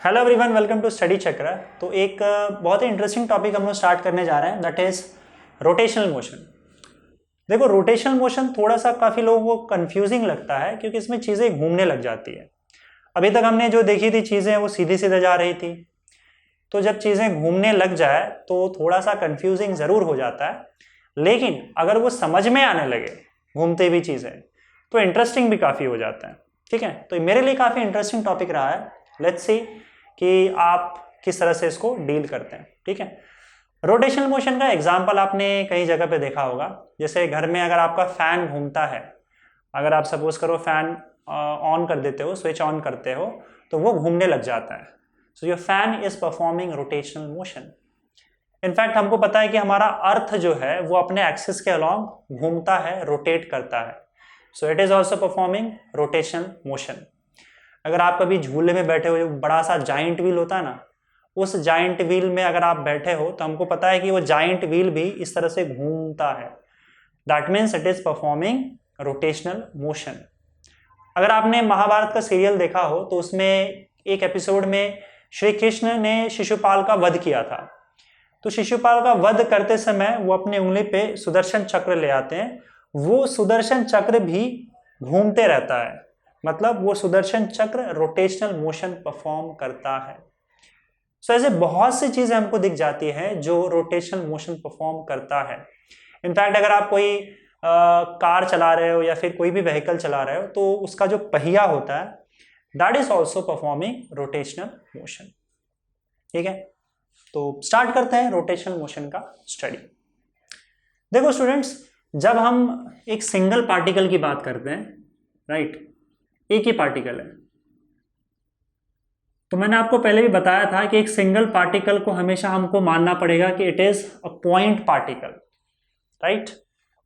Hello everyone, welcome to study Chakra. तो एक बहुत ही इंटरेस्टिंग टॉपिक हम लोग स्टार्ट करने जा रहे हैं, दैट इज रोटेशनल मोशन। देखो, रोटेशनल मोशन थोड़ा सा काफ़ी लोगों को कंफ्यूजिंग लगता है क्योंकि इसमें चीज़ें घूमने लग जाती है। अभी तक हमने जो देखी थी चीज़ें वो सीधी सीधे जा रही थी, तो जब चीज़ें घूमने लग जाए तो थोड़ा सा कंफ्यूजिंग ज़रूर हो जाता है, लेकिन अगर वो समझ में आने लगे घूमते हुए चीज़ें तो इंटरेस्टिंग भी काफ़ी हो जाता है। ठीक है, तो मेरे लिए काफ़ी इंटरेस्टिंग टॉपिक रहा है। लेट्स सी कि आप किस तरह से इसको डील करते हैं। ठीक है, रोटेशनल मोशन का एग्जांपल आपने कई जगह पे देखा होगा। जैसे घर में अगर आपका फैन घूमता है, अगर आप सपोज करो फैन ऑन कर देते हो, स्विच ऑन करते हो, तो वो घूमने लग जाता है। So your fan is performing rotational motion. In fact हमको पता है कि हमारा अर्थ जो है वो अपने एक्सिस के अलॉन्ग घूमता है, रोटेट करता है। So it is also performing rotational motion. अगर आप कभी झूले में बैठे हो, जो बड़ा सा जाइंट व्हील होता है ना, उस जाइंट व्हील में अगर आप बैठे हो तो हमको पता है कि वो जाइंट व्हील भी इस तरह से घूमता है। That means it is performing rotational motion. अगर आपने महाभारत का सीरियल देखा हो तो उसमें एक एपिसोड में श्री कृष्ण ने शिशुपाल का वध किया था। तो शिशुपाल का वध करते समय वो अपने उंगली पे सुदर्शन चक्र ले आते हैं। वो सुदर्शन चक्र भी घूमते रहता है, मतलब वो सुदर्शन चक्र रोटेशनल मोशन परफॉर्म करता है। सो ऐसे बहुत सी चीजें हमको दिख जाती है जो रोटेशनल मोशन परफॉर्म करता है। इनफैक्ट अगर आप कोई कार चला रहे हो या फिर कोई भी व्हीकल चला रहे हो तो उसका जो पहिया होता है, that is also performing rotational motion. ठीक है, तो स्टार्ट करते हैं रोटेशनल मोशन का स्टडी। देखो स्टूडेंट्स, जब हम एक सिंगल पार्टिकल की बात करते हैं, राइट, एक ही पार्टिकल है, तो मैंने आपको पहले भी बताया था कि एक सिंगल पार्टिकल को हमेशा हमको मानना पड़ेगा कि it is a point particle, right.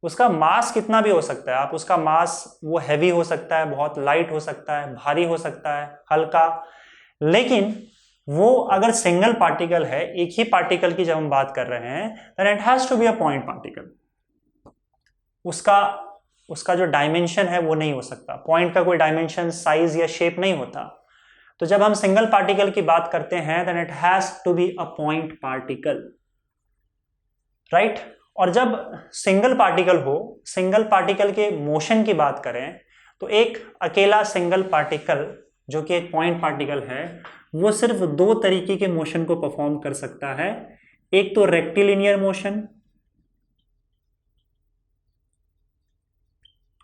उसका मास कितना भी हो सकता है, आप उसका मास वो हैवी हो सकता है, बहुत लाइट हो सकता है, भारी हो सकता है, हल्का, लेकिन वो अगर सिंगल पार्टिकल है, एक ही पार्टिकल की जब हम बात कर रहे हैं, then it has to be a point particle. उसका उसका जो डायमेंशन है वो नहीं हो सकता। पॉइंट का कोई डायमेंशन, साइज या शेप नहीं होता। तो जब हम सिंगल पार्टिकल की बात करते हैं then it has to be a point particle, right. और जब सिंगल पार्टिकल हो, सिंगल पार्टिकल के मोशन की बात करें, तो एक अकेला सिंगल पार्टिकल जो कि एक पॉइंट पार्टिकल है, वो सिर्फ दो तरीके के मोशन को परफॉर्म कर सकता है। एक तो रेक्टिलिनियर मोशन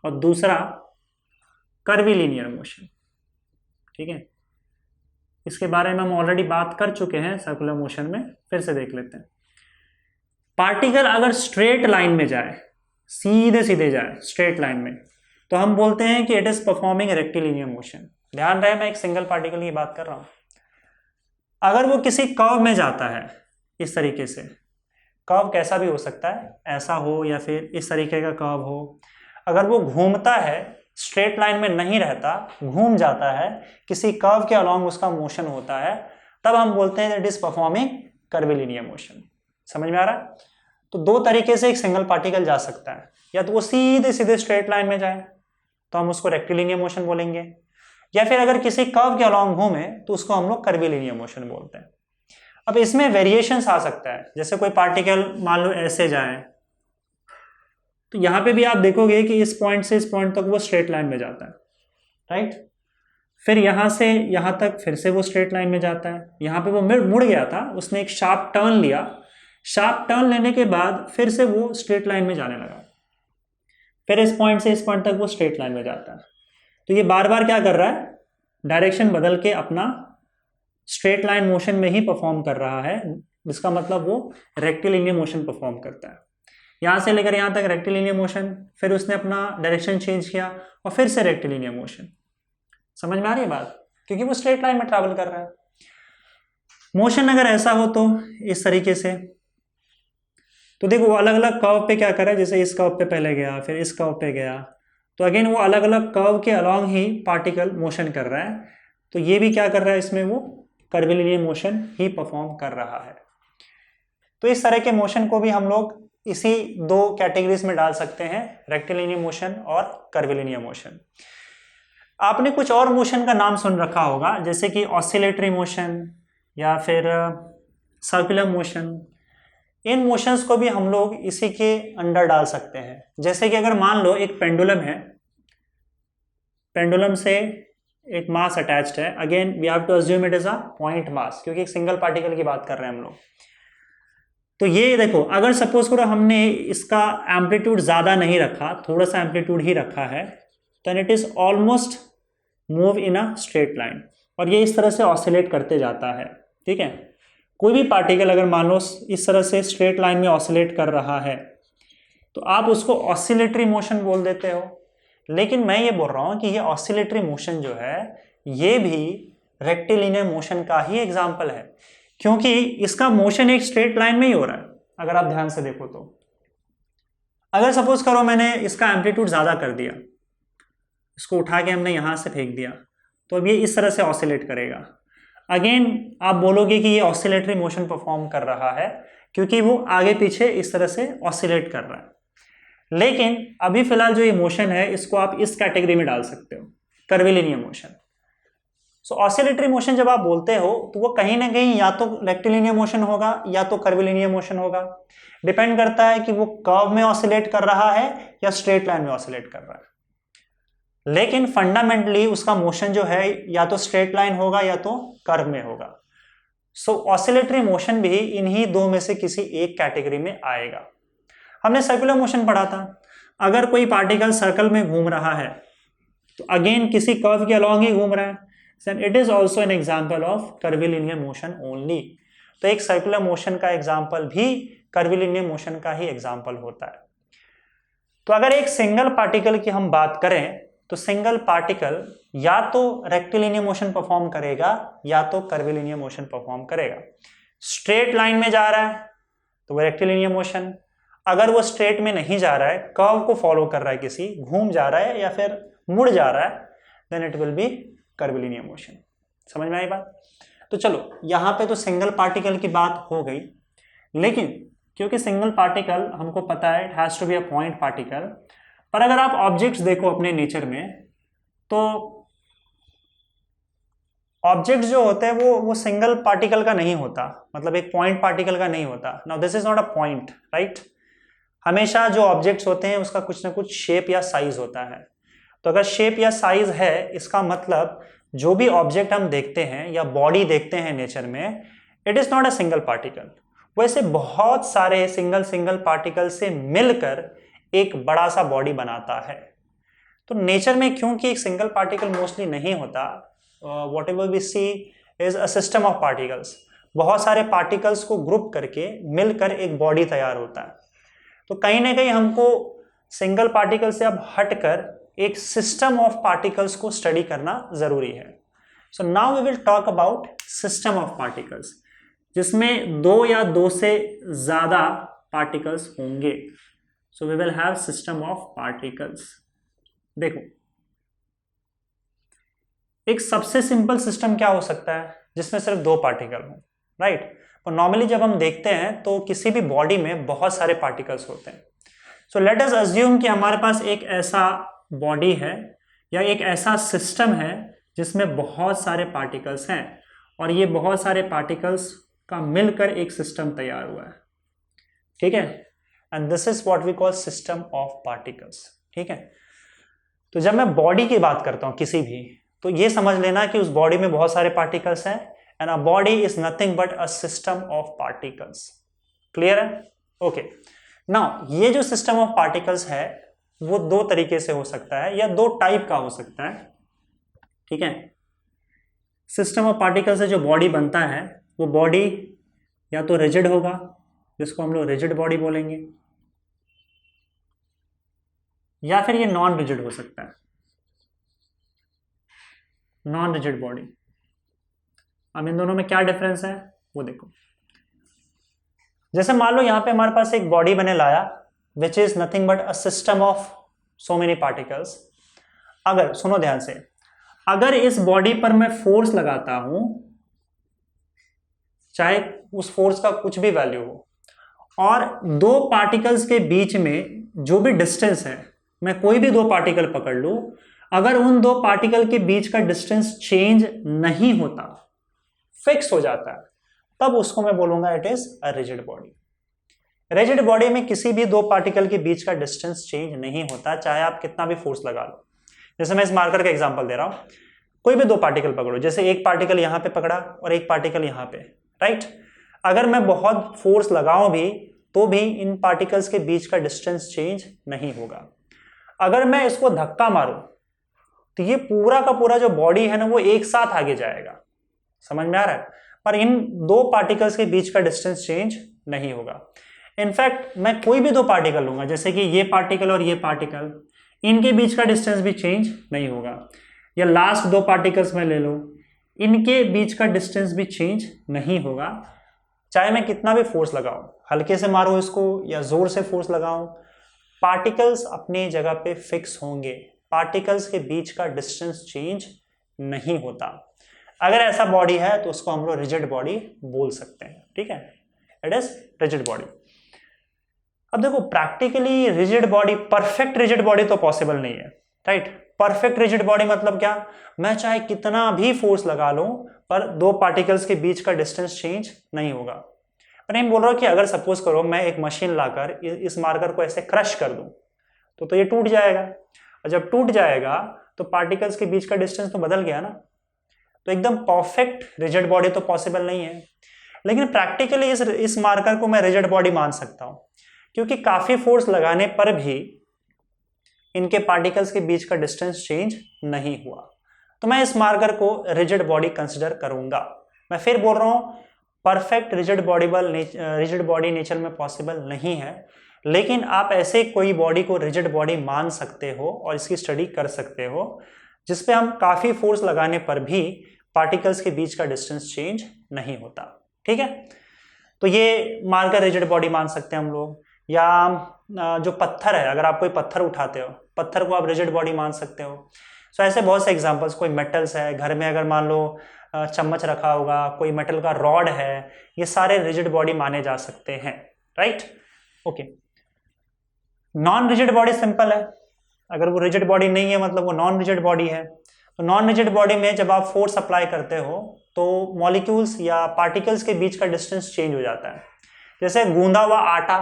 और दूसरा कर्विलिनियर मोशन। ठीक है, इसके बारे में हम ऑलरेडी बात कर चुके हैं सर्कुलर मोशन में, फिर से देख लेते हैं। पार्टिकल अगर स्ट्रेट लाइन में जाए, सीधे सीधे जाए स्ट्रेट लाइन में, तो हम बोलते हैं कि it is performing rectilinear motion. ध्यान रहे, मैं एक सिंगल पार्टिकल की बात कर रहा हूं। अगर वो किसी कर्व में जाता है, इस तरीके से, कर्व कैसा भी हो सकता है, ऐसा हो या फिर इस तरीके का कर्व हो, अगर वो घूमता है, स्ट्रेट लाइन में नहीं रहता, घूम जाता है, किसी कर्व के अलॉन्ग उसका मोशन होता है, तब हम बोलते हैं it is performing curvilinear motion. समझ में आ रहा है? तो दो तरीके से एक सिंगल पार्टिकल जा सकता है, या तो वो सीधे सीधे स्ट्रेट लाइन में जाए तो हम उसको रेक्टिलिनियर मोशन बोलेंगे, या फिर अगर किसी कर्व के अलॉन्ग घूमे तो उसको हम लोग कर्विलिनियर मोशन बोलते हैं। अब इसमें वेरिएशंस आ सकता है, जैसे कोई पार्टिकल मान लो ऐसे जाए, तो यहां पे भी आप देखोगे कि इस पॉइंट से इस पॉइंट तक वो स्ट्रेट लाइन में जाता है, राइट। फिर यहां से यहां तक फिर से वो स्ट्रेट लाइन में जाता है। यहां पे वो मुड़ गया था, उसने एक शार्प टर्न लिया, शार्प टर्न लेने के बाद फिर से वो स्ट्रेट लाइन में जाने लगा, फिर इस पॉइंट से इस पॉइंट तक वो स्ट्रेट लाइन में जाता है। तो ये बार बार क्या कर रहा है, डायरेक्शन बदल के अपना स्ट्रेट लाइन मोशन में ही परफॉर्म कर रहा है, जिसका मतलब वो रेक्टिलिनियर मोशन परफॉर्म करता है। यहां से लेकर यहां तक रेक्टिलिनियर मोशन, फिर उसने अपना डायरेक्शन चेंज किया और फिर से रेक्टिलिनियर मोशन। समझ में आ रही है बात? क्योंकि वो स्ट्रेट लाइन में ट्रैवल कर रहा है। मोशन अगर ऐसा हो तो इस तरीके से, तो देखो वो अलग अलग कर्व पे क्या कर रहा है, जैसे इस कर्व पे पहले गया, फिर इस कर्व पे गया, तो अगेन वो अलग अलग कर्व के अलॉन्ग ही पार्टिकल मोशन कर रहा है। तो ये भी क्या कर रहा है, इसमें वो कर्विलिनियर मोशन ही परफॉर्म कर रहा है। तो इस तरह के मोशन को भी हम लोग इसी दो कैटेगरीज में डाल सकते हैं, रेक्टिलिनियर मोशन और कर्विलिनियर मोशन। आपने कुछ और मोशन का नाम सुन रखा होगा, जैसे कि ऑसिलेटरी मोशन या फिर सर्कुलर मोशन। इन मोशंस को भी हम लोग इसी के अंडर डाल सकते हैं। जैसे कि अगर मान लो एक पेंडुलम है, पेंडुलम से एक मास अटैच्ड है, again we have to assume it is a point mass, क्योंकि एक सिंगल पार्टिकल की बात कर रहे हैं हम लोग। तो ये देखो, अगर सपोज करो हमने इसका एम्पलीट्यूड ज्यादा नहीं रखा, थोड़ा सा एम्पलीट्यूड ही रखा है, then it is almost move in a straight line, और ये इस तरह से ऑसिलेट करते जाता है। ठीक है, कोई भी पार्टिकल अगर मान लो इस तरह से स्ट्रेट लाइन में ऑसिलेट कर रहा है तो आप उसको ऑसिलेटरी मोशन बोल देते हो। लेकिन मैं ये बोल रहा हूं कि ये ऑसिलेटरी मोशन जो है ये भी रेक्टिलिनियर मोशन का ही एग्जाम्पल है, क्योंकि इसका मोशन एक स्ट्रेट लाइन में ही हो रहा है। अगर आप ध्यान से देखो तो अगर सपोज करो मैंने इसका एम्पलीट्यूड ज्यादा कर दिया, इसको उठा के हमने यहां से फेंक दिया, तो अब ये इस तरह से ऑसिलेट करेगा। अगेन आप बोलोगे कि ये ऑसिलेटरी मोशन परफॉर्म कर रहा है क्योंकि वो आगे पीछे इस तरह से ऑसिलेट कर रहा है। लेकिन अभी फिलहाल जो ये मोशन है इसको आप इस कैटेगरी में डाल सकते हो, कर्विलिनियर मोशन। सो ऑसिलेटरी मोशन जब आप बोलते हो तो वो कहीं ना कहीं या तो रेक्टिलिनियर मोशन होगा या तो कर्विलिनियर मोशन होगा। डिपेंड करता है कि वो कर्व में ऑसिलेट कर रहा है या स्ट्रेट लाइन में ऑसिलेट कर रहा है। लेकिन फंडामेंटली उसका मोशन जो है या तो स्ट्रेट लाइन होगा या तो कर्व में होगा। सो ऑसिलेटरी मोशन भी इन्हीं दो में से किसी एक कैटेगरी में आएगा। हमने सर्कुलर मोशन पढ़ा था, अगर कोई पार्टिकल सर्कल में घूम रहा है तो अगेन किसी कर्व के अलॉन्ग ही घूम रहा है, then it is also an example of curvilinear motion only. तो एक सर्कुलर मोशन का एग्जाम्पल भी कर्विलिनियर मोशन का ही एग्जाम्पल होता है। तो अगर एक सिंगल पार्टिकल की हम बात करें तो सिंगल पार्टिकल या तो रेक्टिलिनियर मोशन परफॉर्म करेगा या तो कर्विलिनियर मोशन परफॉर्म करेगा। स्ट्रेट लाइन में जा रहा है तो वो रेक्टिलिनियर मोशन, अगर वो स्ट्रेट में नहीं जा रहा है, कर्व को फॉलो कर रहा है, किसी घूम जा रहा है या फिर मुड़ जा रहा है, then it will be curvilinear motion. समझ में आई बात? तो चलो यहां पे तो सिंगल पार्टिकल की बात हो गई, लेकिन क्योंकि सिंगल पार्टिकल हमको पता है it has to be a point particle, पर अगर आप ऑब्जेक्ट्स देखो अपने नेचर में तो ऑब्जेक्ट्स जो होते हैं वो सिंगल पार्टिकल का नहीं होता, मतलब एक पॉइंट पार्टिकल का नहीं होता। Now this is not a point, right. हमेशा जो ऑब्जेक्ट्स होते हैं उसका कुछ ना कुछ शेप या साइज होता है। तो अगर शेप या साइज है, इसका मतलब जो भी ऑब्जेक्ट हम देखते हैं या बॉडी देखते हैं नेचर में, it is not a single particle. वैसे बहुत सारे सिंगल पार्टिकल से मिलकर एक बड़ा सा बॉडी बनाता है। तो नेचर में क्योंकि एक सिंगल पार्टिकल मोस्टली नहीं होता, whatever we see is a system of particles. बहुत सारे पार्टिकल्स को ग्रुप करके मिलकर एक बॉडी तैयार होता है। तो कहीं ना कहीं हमको सिंगल पार्टिकल से अब हटकर एक सिस्टम ऑफ पार्टिकल्स को स्टडी करना जरूरी है। So now we will talk about system of particles, जिसमें दो या दो से ज्यादा पार्टिकल्स होंगे। So we will have system of particles. देखो, एक सबसे सिंपल सिस्टम क्या हो सकता है जिसमें सिर्फ दो पार्टिकल हो, राइट। और नॉर्मली जब हम देखते हैं तो किसी भी बॉडी में बहुत सारे पार्टिकल्स होते हैं। सो लेट अस अज्यूम कि हमारे पास एक ऐसा बॉडी है या एक ऐसा सिस्टम है जिसमें बहुत सारे पार्टिकल्स हैं, और ये बहुत सारे पार्टिकल्स का मिलकर एक सिस्टम तैयार हुआ है। ठीक है, and this is what we call system of particles. ठीक है, तो जब मैं बॉडी की बात करता हूं किसी भी, तो ये समझ लेना कि उस बॉडी में बहुत सारे पार्टिकल्स हैं, and a body is nothing but a system of particles. Clear है? ओके, नाउ ये जो सिस्टम ऑफ पार्टिकल्स है वो दो तरीके से हो सकता है या दो टाइप का हो सकता है। ठीक है, सिस्टम ऑफ पार्टिकल से जो बॉडी बनता है वो बॉडी या तो रिजिड होगा, जिसको हम लोग रिजिड बॉडी बोलेंगे, या फिर ये नॉन रिजिड हो सकता है, नॉन रिजिड बॉडी। अब इन दोनों में क्या डिफरेंस है वो देखो। जैसे मान लो यहां पे हमारे पास एक बॉडी मैंने लाया which is nothing but a system of so many particles. अगर सुनो ध्यान से, अगर इस बॉडी पर मैं फोर्स लगाता हूं, चाहे उस फोर्स का कुछ भी वैल्यू हो, और दो पार्टिकल्स के बीच में जो भी डिस्टेंस है, मैं कोई भी दो पार्टिकल पकड़ लूं, अगर उन दो पार्टिकल के बीच का डिस्टेंस चेंज नहीं होता, फिक्स हो जाता है, तब उसको मैं बोलूंगा it is a rigid body. Rigid body में किसी भी दो पार्टिकल के बीच का डिस्टेंस चेंज नहीं होता, चाहे आप कितना भी फोर्स लगा लो। जैसे मैं इस मार्कर का एग्जांपल दे रहा हूं, कोई भी दो पार्टिकल पकड़ो, जैसे एक पार्टिकल यहां पे पकड़ा और एक पार्टिकल यहां पे, राइट। अगर मैं बहुत फोर्स लगाऊं भी तो भी इन पार्टिकल्स के बीच का डिस्टेंस चेंज नहीं होगा। अगर मैं इसको धक्का मारूं तो ये पूरा का पूरा जो बॉडी है ना वो एक साथ आगे जाएगा, समझ में आ रहा है, पर इन दो पार्टिकल्स के बीच का डिस्टेंस चेंज नहीं होगा। इनफैक्ट मैं कोई भी दो पार्टिकल लूंगा, जैसे कि ये पार्टिकल और ये पार्टिकल, इनके बीच का डिस्टेंस भी चेंज नहीं होगा। या लास्ट दो पार्टिकल्स में ले लो, इनके बीच का डिस्टेंस भी चेंज नहीं होगा, चाहे मैं कितना भी फोर्स लगाऊं, हल्के से मारूं इसको या जोर से फोर्स लगाऊं, पार्टिकल्स अपनी जगह पे फिक्स होंगे, पार्टिकल्स के बीच का डिस्टेंस चेंज नहीं होता। अगर ऐसा बॉडी है तो उसको हम लोग रिजिड बॉडी बोल सकते हैं, ठीक है, इट इज रिजिड बॉडी। अब देखो practically rigid body, perfect rigid body तो पॉसिबल नहीं है, राइट। परफेक्ट रिजिड बॉडी मतलब क्या, मैं चाहे कितना भी फोर्स लगा लूं पर दो पार्टिकल्स के बीच का डिस्टेंस चेंज नहीं होगा। पर मैं बोल रहा हूं कि अगर सपोज करो मैं एक मशीन लाकर इस मार्कर को ऐसे क्रश कर दूं तो ये टूट जाएगा, और जब टूट जाएगा तो पार्टिकल्स के बीच का डिस्टेंस तो बदल गया ना। तो एकदम परफेक्ट रिजिड बॉडी तो पॉसिबल नहीं है, लेकिन प्रैक्टिकली इस मार्कर को मैं रिजिड बॉडी मान सकता हूं, क्योंकि काफी फोर्स लगाने पर भी इनके पार्टिकल्स के बीच का डिस्टेंस चेंज नहीं हुआ, तो मैं इस मार्कर को रिजिड बॉडी कंसिडर करूंगा। मैं फिर बोल रहा हूं परफेक्ट रिजिड बॉडी नेचर में पॉसिबल नहीं है, लेकिन आप ऐसे कोई बॉडी को रिजिड बॉडी मान सकते हो और इसकी स्टडी कर सकते हो जिसपे हम काफी फोर्स लगाने पर भी पार्टिकल्स के बीच का डिस्टेंस चेंज नहीं होता, ठीक है। तो ये मार्कर रिजिड बॉडी मान सकते हैं हम लोग। या जो पत्थर है, अगर आप कोई पत्थर उठाते हो, पत्थर को आप रिजिड बॉडी मान सकते हो। सो ऐसे बहुत से एग्जांपल्स, कोई मेटल्स है घर में, अगर मान लो चम्मच रखा होगा, कोई मेटल का रॉड है, ये सारे रिजिड बॉडी माने जा सकते हैं, right. Okay, non rigid body simple है, अगर वो रिजिड बॉडी नहीं है मतलब वो नॉन रिजिड बॉडी है। तो नॉन रिजिड बॉडी में जब आप फोर्स अप्लाई करते हो तो मॉलिक्यूल्स या पार्टिकल्स के बीच का डिस्टेंस चेंज हो जाता है। जैसे गूंदा हुआ आटा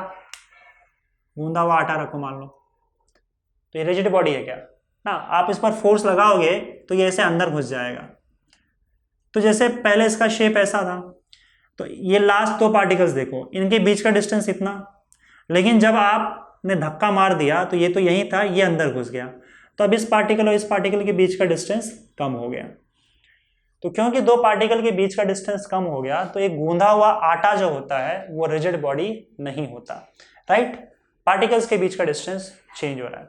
रखो मान लो, तो ये रिजिड बॉडी है क्या ना, आप इस पर फोर्स लगाओगे तो ये ऐसे अंदर घुस जाएगा। तो जैसे पहले इसका शेप ऐसा था, तो ये लास्ट दो पार्टिकल्स देखो, इनके बीच का डिस्टेंस इतना, लेकिन जब आपने धक्का मार दिया तो ये तो यही था, ये अंदर घुस गया, तो अब इस पार्टिकल और इस पार्टिकल के बीच का डिस्टेंस कम हो गया। तो क्योंकि दो पार्टिकल के बीच का डिस्टेंस कम हो गया तो एक गूंधा हुआ आटा जो होता है वो रिजिड बॉडी नहीं होता, राइट। पार्टिकल्स के बीच का डिस्टेंस चेंज हो रहा है।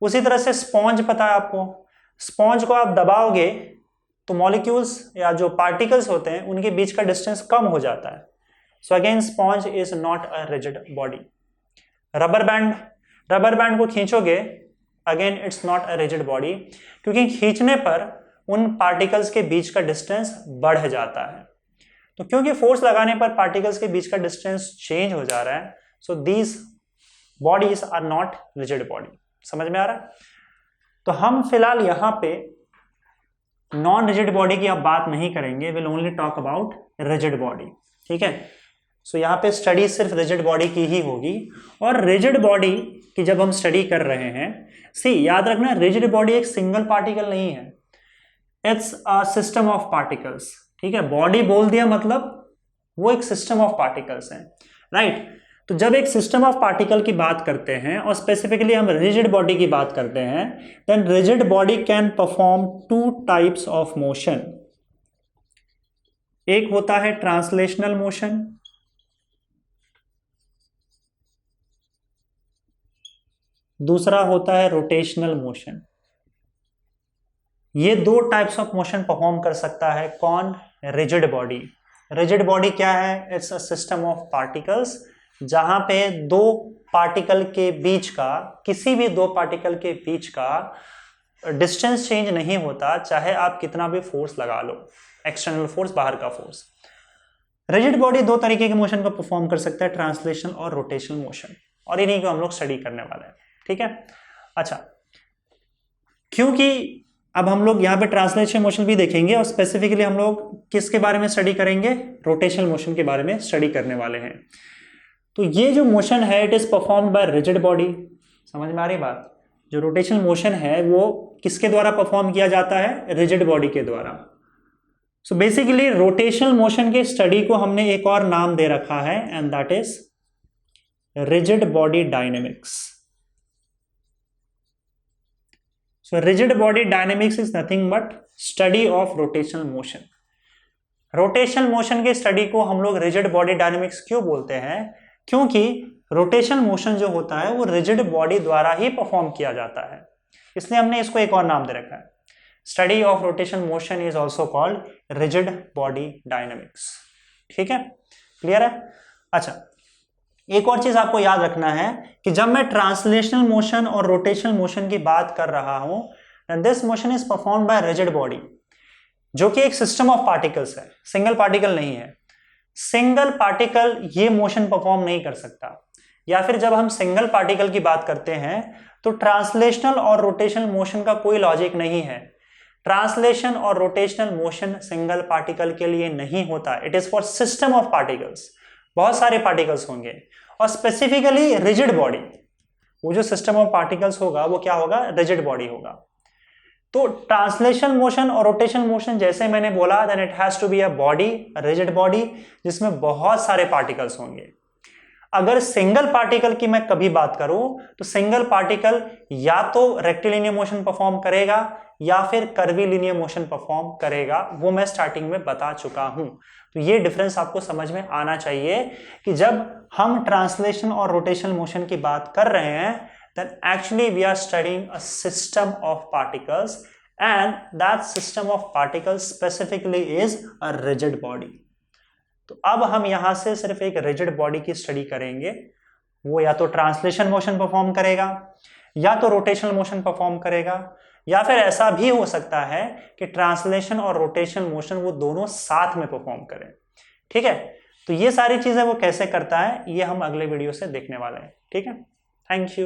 उसी तरह से स्पॉन्ज पता है आपको, स्पॉन्ज को आप दबाओगे तो मॉलिक्यूल्स या जो पार्टिकल्स होते हैं उनके बीच का डिस्टेंस कम हो जाता है। So again sponge is not a rigid body. Rubber band को खींचोगे, again it's not a rigid body, क्योंकि खींचने पर उन पार्टिकल्स के बीच का डिस्टेंस बढ़ जाता है। तो क्योंकि फोर्स लगाने पर पार्टिकल्स के बीच का डिस्टेंस चेंज हो जा रहा है, so these bodies are not rigid body. समझ में आ रहा है। तो हम फिलहाल यहां पे नॉन रिजिड बॉडी की अब बात नहीं करेंगे, will only talk about rigid body, ठीक है। सो यहाँ पे स्टडी सिर्फ रिजिड बॉडी की ही होगी। और रिजिड बॉडी की जब हम स्टडी कर रहे हैं, याद रखना रिजिड बॉडी एक सिंगल पार्टिकल नहीं है, it's a system of particles, ठीक है। बॉडी बोल दिया मतलब वो एक सिस्टम ऑफ पार्टिकल्स है, राइट। तो जब एक सिस्टम ऑफ पार्टिकल की बात करते हैं और स्पेसिफिकली हम रिजिड बॉडी की बात करते हैं, then rigid body can perform two types of motion. एक होता है ट्रांसलेशनल मोशन, दूसरा होता है रोटेशनल मोशन। ये दो टाइप्स ऑफ मोशन परफॉर्म कर सकता है कौन, रिजिड बॉडी। रिजिड बॉडी क्या है, it's a system of particles जहां पे दो पार्टिकल के बीच का, किसी भी दो पार्टिकल के बीच का डिस्टेंस चेंज नहीं होता, चाहे आप कितना भी फोर्स लगा लो, एक्सटर्नल फोर्स, बाहर का फोर्स। रिजिड बॉडी दो तरीके के मोशन को परफॉर्म कर सकता है, ट्रांसलेशनल और रोटेशनल मोशन, और इन्हीं को हम लोग स्टडी करने वाले हैं, ठीक है। अच्छा, क्योंकि अब हम लोग यहाँ पे ट्रांसलेशन मोशन भी देखेंगे और स्पेसिफिकली हम लोग किसके बारे में स्टडी करेंगे, रोटेशनल मोशन के बारे में स्टडी करने वाले हैं। तो ये जो मोशन है it is performed by rigid body. समझ में आ रही बात? जो रोटेशनल मोशन है वो किसके द्वारा परफॉर्म किया जाता है, रिजिड बॉडी के द्वारा। सो बेसिकली रोटेशनल मोशन के स्टडी को हमने एक और नाम दे रखा है and that is rigid body dynamics. So rigid body dynamics is nothing but study of rotational motion. Rotational motion के स्टडी को हम लोग रिजिड बॉडी डायनेमिक्स क्यों बोलते हैं? क्योंकि रोटेशनल मोशन जो होता है वो रिजिड बॉडी द्वारा ही परफॉर्म किया जाता है, इसलिए हमने इसको एक और नाम दे रखा है। Study of rotational motion is also called rigid body dynamics. ठीक है, क्लियर है? अच्छा, एक और चीज आपको याद रखना है कि जब मैं ट्रांसलेशनल मोशन और रोटेशनल मोशन की बात कर रहा हूं, this motion is perform by rigid body, जो कि एक सिस्टम ऑफ पार्टिकल्स है, सिंगल पार्टिकल नहीं है। सिंगल पार्टिकल ये मोशन परफॉर्म नहीं कर सकता, या फिर जब हम सिंगल पार्टिकल की बात करते हैं तो ट्रांसलेशनल और रोटेशनल मोशन का कोई लॉजिक नहीं है। ट्रांसलेशन और रोटेशनल मोशन सिंगल पार्टिकल के लिए नहीं होता, it is for system of particles, बहुत सारे पार्टिकल्स होंगे, और स्पेसिफिकली रिजिड बॉडी, वो जो सिस्टम ऑफ पार्टिकल्स होगा वो क्या होगा, रिजिड बॉडी होगा। तो ट्रांसलेशनल मोशन और रोटेशनल मोशन जैसे मैंने बोला, then it has to be a body, rigid body, जिसमें बहुत सारे पार्टिकल्स होंगे। अगर सिंगल पार्टिकल की मैं कभी बात करूं तो सिंगल पार्टिकल या तो रेक्टिलिनियर मोशन परफॉर्म करेगा या फिर कर्वीलिनियर मोशन परफॉर्म करेगा, वो मैं स्टार्टिंग में बता चुका हूं। तो ये डिफरेंस आपको समझ में आना चाहिए कि जब हम ट्रांसलेशन और रोटेशनल मोशन की बात कर रहे हैं, then actually we are studying a system of particles and that system of particles specifically is a rigid body. तो अब हम यहां से सिर्फ एक रिजिड बॉडी की स्टडी करेंगे, वो या तो ट्रांसलेशन मोशन परफॉर्म करेगा या तो रोटेशनल मोशन परफॉर्म करेगा, या फिर ऐसा भी हो सकता है कि ट्रांसलेशन और रोटेशनल मोशन वो दोनों साथ में परफॉर्म करें। ठीक है, तो ये सारी चीजें वो कैसे करता है ये हम अगले वीडियो से देखने वाले हैं। ठीक है, थैंक यू।